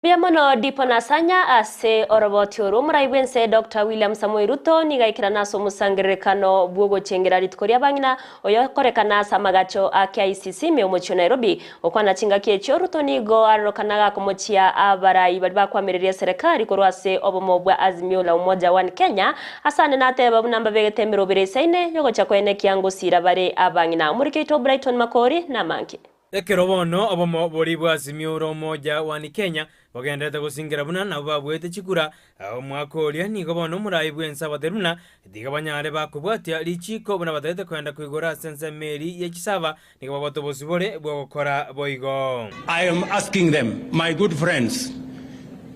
Biamono dipona sanya ase oroboti urumuraiwense Dr. William Samoei Ruto nigaikirana so musangirekano bwogo chengera litkoria bangina oyokorekana samagacho a KICC meomocho Nairobi okwana chinga kiecho Ruto nigo arokanaga komochia abarai bali bakwamereria serikali korwase obomo bwa Azimio la Umoja wa Kenya asane nate babu namba begete mirobere saine yogocha kwene kiangusira bare abangina murikeito Brighton Makori na Manki Ekerobono obomo bori bwa Azimio la Umoja wa Kenya bagendete gusingira buna na babwete chikura omwaka oria nigo bono murai bwensa bateruna digabanyare bakubwatia lichiko buna batete kwenda kuigora sense meri yechisava nigo baboto bosibore bwo gukora boigo. I am asking them, my good friends,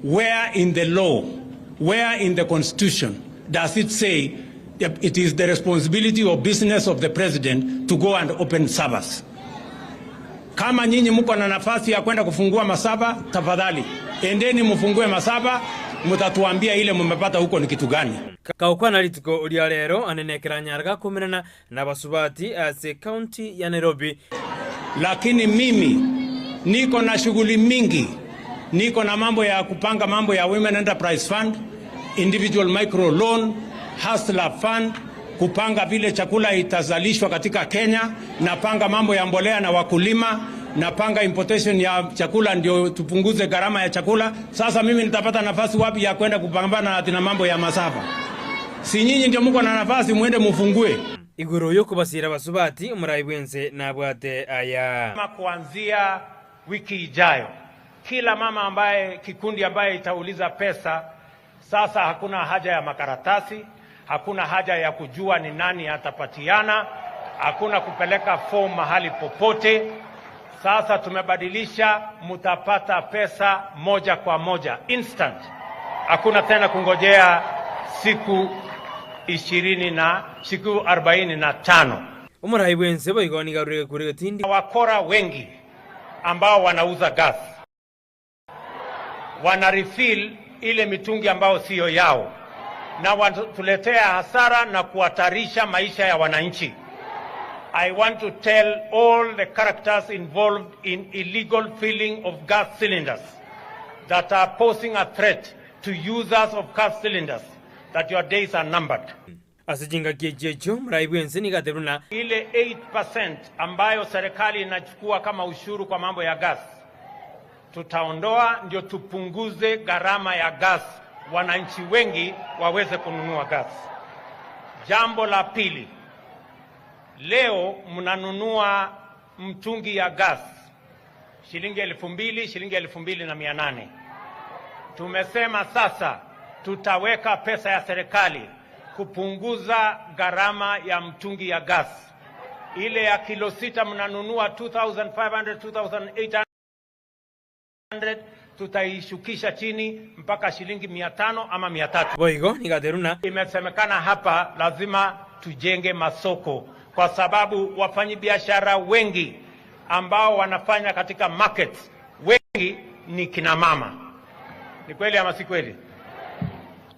where in the law, where in the constitution does it say it is the responsibility or business of the president to go and open servers? Kama nyinyi mko na nafasi ya kwenda kufungua masaba, tafadhali endeni mfungue masaba, mtatuambia ile mmepata huko ni kitu gani. Kaukwana litiko ulia lero anenekera nyarga kumirana na basubati ase county ya Nairobi. Lakini mimi niko na shughuli mingi, niko na mambo ya kupanga mambo ya Women Enterprise Fund, Individual Micro Loan, Hustler Fund, kupanga vile chakula itazalishwa katika Kenya, napanga mambo ya mbolea na wakulima, napanga importation ya chakula ndio tupunguze gharama ya chakula. Sasa mimi nitapata nafasi wapi ya kwenda kupambana na mambo ya masafa? Si nyinyi ndio mko na nafasi, muende mfungue. Iguru yoko basira basubati umuraibwense na bwate aya. Kuanzia wiki ijayo, kila mama ambaye kikundi ambaye itauliza pesa, sasa hakuna haja ya makaratasi, hakuna haja ya kujua ni nani atapatiana, hakuna kupeleka form mahali popote. Sasa tumebadilisha, mutapata pesa moja kwa moja, instant. Hakuna tena kungojea siku 45. Umuraibwense boigoni garure kure tindi. Wakora wengi ambao wanauza gas wana refill ile mitungi ambao sio yao, na wanatuletea hasara na kuhatarisha maisha ya wananchi. I want to tell all the characters involved in illegal filling of gas cylinders that are posing a threat to users of gas cylinders that your days are numbered. Asijinga kiechecho mraibwense ni gateruna ile 8% ambayo serikali inachukua kama ushuru kwa mambo ya gas tutaondoa, ndio tupunguze gharama ya gas, wananchi wengi waweze kununua gas. Jambo la pili, leo mnanunua mtungi ya gas shilingi 2,000, shilingi 2,800. Tumesema sasa tutaweka pesa ya serikali kupunguza gharama ya mtungi ya gas. Ile ya kilo 6 mnanunua 2,500, 2,800, tutaishukisha chini mpaka shilingi 500 ama 300. Boigo ni gateruna. Imesemekana hapa lazima tujenge masoko, kwa sababu wafanyabiashara wengi ambao wanafanya katika markets wengi ni kina mama. Ni kweli ama si kweli?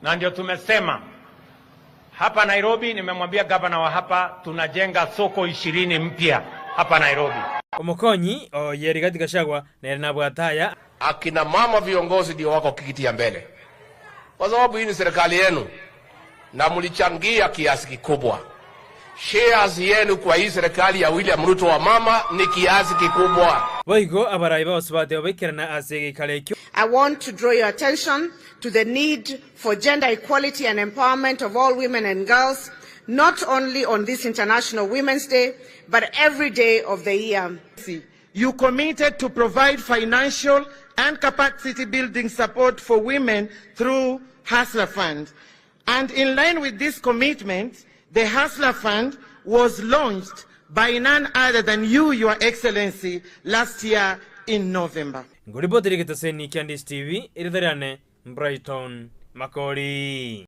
Na ndio tumesema hapa Nairobi, nimemwambia gavana wa hapa tunajenga soko 20 mpya hapa Nairobi. Omokonyi yeri katika shagwa na bwataya. Akina mama viongozi ndio wako kikiti ya mbele, kwa sababu hii ni serikali yenu na mlichangia kiasi kikubwa. Shares yenu kwa hii serikali ya William Ruto wa mama ni kiasi kikubwa. Boigo abaraiba osbate obekirana asege kalekyo. I want to draw your attention to the need for gender equality and empowerment of all women and girls, not only on this International Women's Day, but every day of the year. You committed to provide financial and capacity building support for women through Hustler Fund. And in line with this commitment, the Hustler Fund was launched by none other than you, Your Excellency, last year in November. Nguribotere kitaseni Ndizi TV, iridarane Brighton Makori.